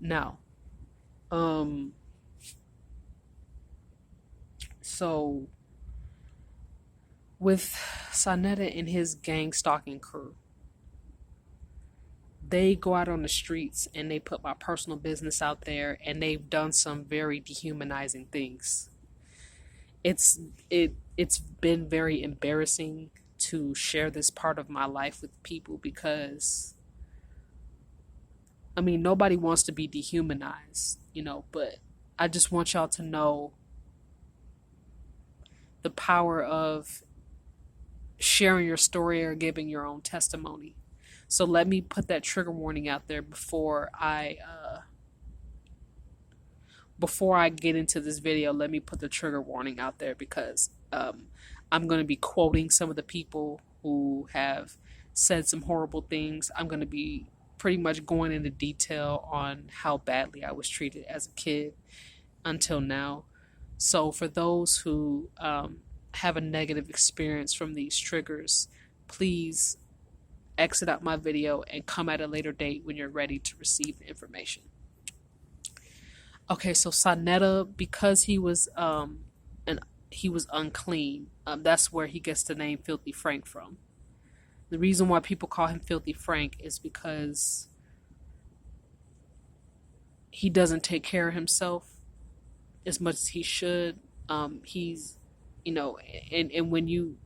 Now, um, so with Saneter and his gang stalking crew, they go out on the streets and they put my personal business out there, and they've done some very dehumanizing things. It's it's been very embarrassing to share this part of my life with people because I mean nobody wants to be dehumanized, but I just want y'all to know the power of sharing your story or giving your own testimony. So let me put that trigger warning out there before I get into this video. Let me put the trigger warning out there because I'm going to be quoting some of the people who have said some horrible things. I'm going to be pretty much going into detail on how badly I was treated as a kid until now. So for those who have a negative experience from these triggers, please exit out my video and come at a later date when you're ready to receive the information. Okay, so Saneter, because he was unclean, that's where he gets the name Filthy Frank from. The reason why people call him Filthy Frank is because he doesn't take care of himself as much as he should. He's, and when you,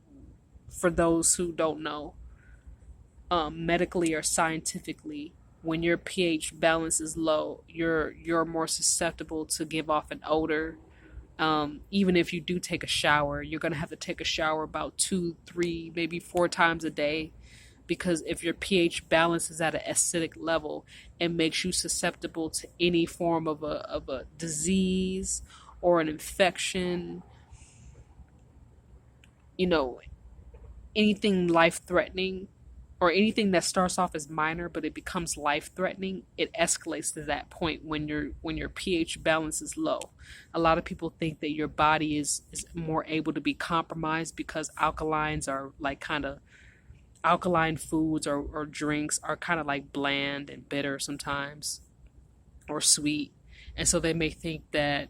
for those who don't know, medically or scientifically, when your pH balance is low, you're more susceptible to give off an odor. Even if you do take a shower, you're gonna have to take a shower about 2, 3, maybe 4 times a day, because if your pH balance is at an acidic level, it makes you susceptible to any form of a disease or an infection. You know, anything life threatening or anything that starts off as minor but it becomes life threatening, it escalates to that point when your pH balance is low. A lot of people think that your body is more able to be compromised because alkalines are like kind of alkaline foods or drinks are kind of like bland and bitter sometimes or sweet. And so they may think that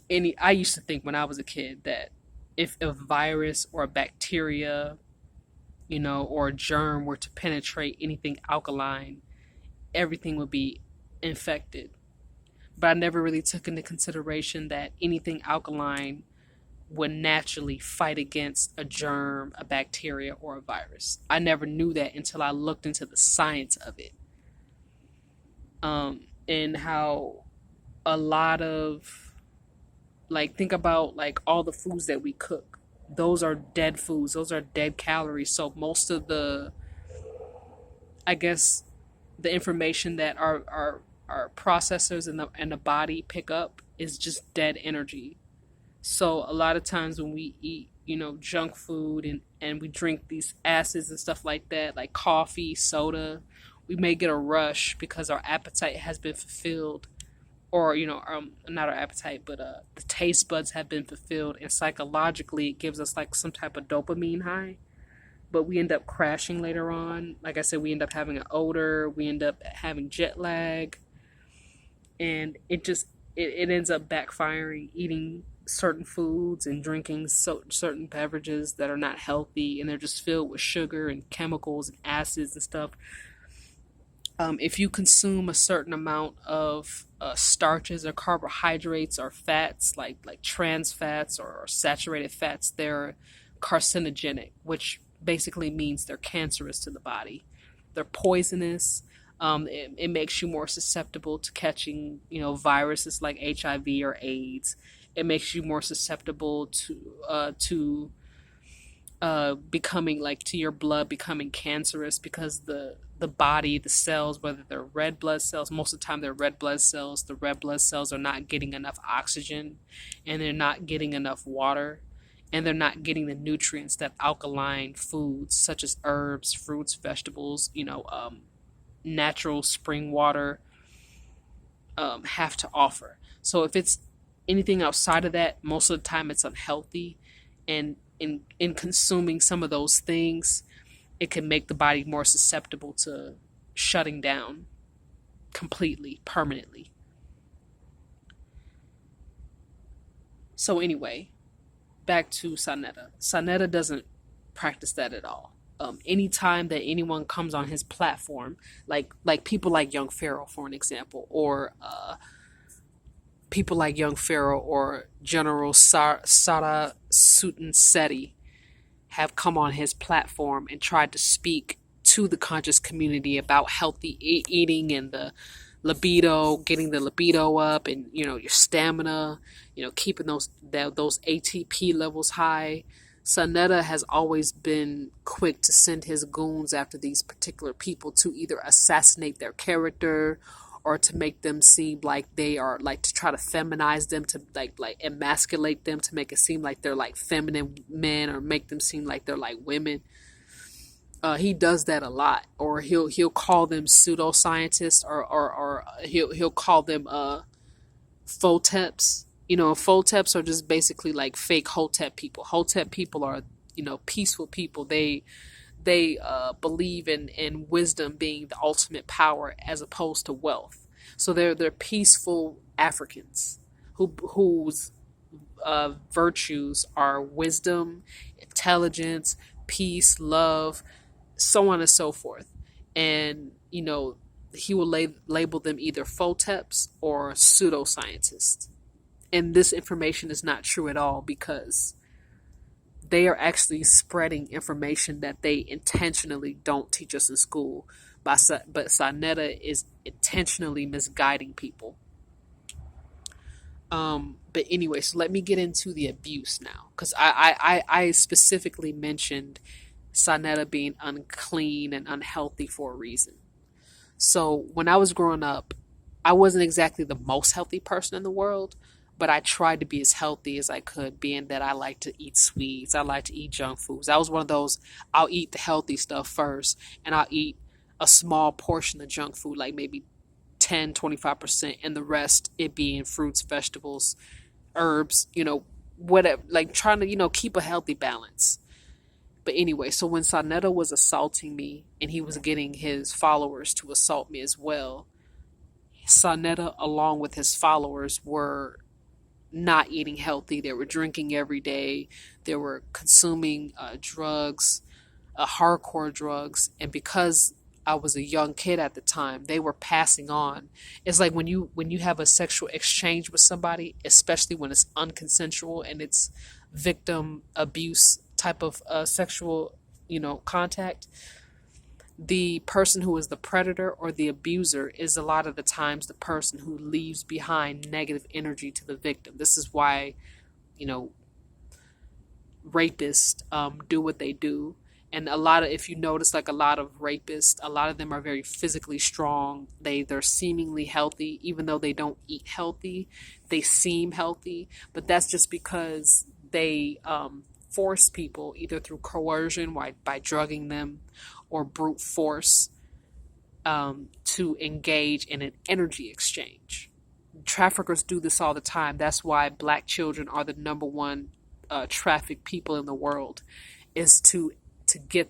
I used to think when I was a kid that if a virus or a bacteria, or a germ were to penetrate anything alkaline, everything would be infected. But I never really took into consideration that anything alkaline would naturally fight against a germ, a bacteria, or a virus. I never knew that until I looked into the science of it. And how a lot of, like, think about like all the foods that we cook. Those are dead foods. Those are dead calories. So most of the, I guess, the information that our processors and the body pick up is just dead energy. So a lot of times when we eat, junk food and we drink these acids and stuff like that, like coffee, soda, we may get a rush because our appetite has been fulfilled, or not our appetite, but the taste buds have been fulfilled, and psychologically it gives us like some type of dopamine high, but we end up crashing later on. Like I said, we end up having an odor, we end up having jet lag, and it ends up backfiring, eating certain foods and drinking certain beverages that are not healthy, and they're just filled with sugar and chemicals and acids and stuff. If you consume a certain amount of starches or carbohydrates or fats, like trans fats or saturated fats, they're carcinogenic, which basically means they're cancerous to the body. They're poisonous. It makes you more susceptible to catching, viruses like HIV or AIDS. It makes you more susceptible to becoming, like, to your blood becoming cancerous, because the body, the cells, whether they're red blood cells, most of the time they're red blood cells, the red blood cells are not getting enough oxygen, and they're not getting enough water, and they're not getting the nutrients that alkaline foods such as herbs, fruits, vegetables, natural spring water have to offer. So if it's anything outside of that, most of the time it's unhealthy, and in consuming some of those things, it can make the body more susceptible to shutting down, completely, permanently. So anyway, back to Saneter. Saneter doesn't practice that at all. Anytime that anyone comes on his platform, like people like Young Pharaoh, for an example, or people like Young Pharaoh or General Sara Sutan Seti, have come on his platform and tried to speak to the conscious community about healthy eating and the libido, getting the libido up, and your stamina, keeping those ATP levels high. Saneter has always been quick to send his goons after these particular people to either assassinate their character or to make them seem like they are, like, to try to feminize them, to like emasculate them, to make it seem like they're like feminine men, or make them seem like they're like women. He does that a lot, or he'll call them pseudoscientists, or he'll call them photeps. Photeps are just basically like fake hotep people. Hotep people are peaceful people. They believe in wisdom being the ultimate power as opposed to wealth. So they're peaceful Africans whose virtues are wisdom, intelligence, peace, love, so on and so forth. And he will label them either photeps or pseudoscientists. And this information is not true at all, because they are actually spreading information that they intentionally don't teach us in school. But Saneter is intentionally misguiding people. But anyway, so let me get into the abuse now, because I specifically mentioned Saneter being unclean and unhealthy for a reason. So when I was growing up, I wasn't exactly the most healthy person in the world, but I tried to be as healthy as I could, being that I like to eat sweets. I like to eat junk foods. I was one of those, I'll eat the healthy stuff first, and I'll eat a small portion of junk food, like maybe 10-25%, and the rest it being fruits, vegetables, herbs, whatever, like trying to, keep a healthy balance. But anyway, so when Saneter was assaulting me and he was getting his followers to assault me as well, Saneter, along with his followers, were not eating healthy. They were drinking every day. They were consuming drugs, hardcore drugs. And because I was a young kid at the time, they were passing on. It's like when you have a sexual exchange with somebody, especially when it's unconsensual and it's victim abuse type of sexual, contact. The person who is the predator or the abuser is a lot of the times the person who leaves behind negative energy to the victim. This is why, rapists do what they do. And if you notice, like a lot of rapists, a lot of them are very physically strong. They're seemingly healthy, even though they don't eat healthy. They seem healthy, but that's just because they force people either through coercion, by drugging them, or brute force, to engage in an energy exchange. Traffickers do this all the time. That's why black children are the number one trafficked people in the world, is to get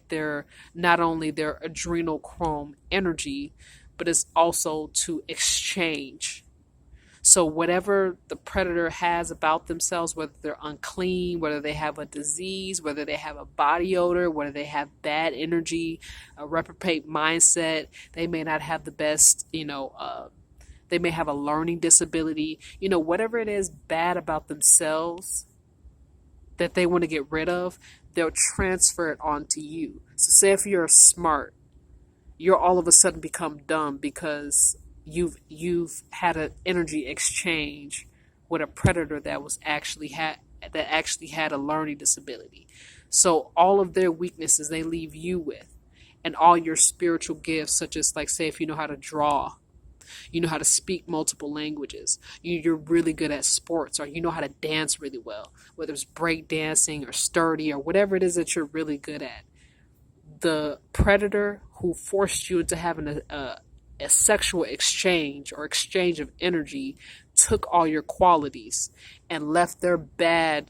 not only their adrenochrome energy, but it's also to exchange. So whatever the predator has about themselves, whether they're unclean, whether they have a disease, whether they have a body odor, whether they have bad energy, a reprobate mindset, they may not have the best, they may have a learning disability, whatever it is bad about themselves that they want to get rid of, they'll transfer it onto you. So say if you're smart, you'll all of a sudden become dumb because you've had an energy exchange with a predator that actually had a learning disability. So all of their weaknesses they leave you with, and all your spiritual gifts, such as, like, say if you know how to draw, you know how to speak multiple languages, you're really good at sports, or you know how to dance really well, whether it's break dancing or sturdy or whatever it is that you're really good at. The predator who forced you into having a sexual exchange or exchange of energy took all your qualities and left their bad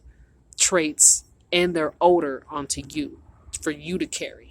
traits and their odor onto you for you to carry.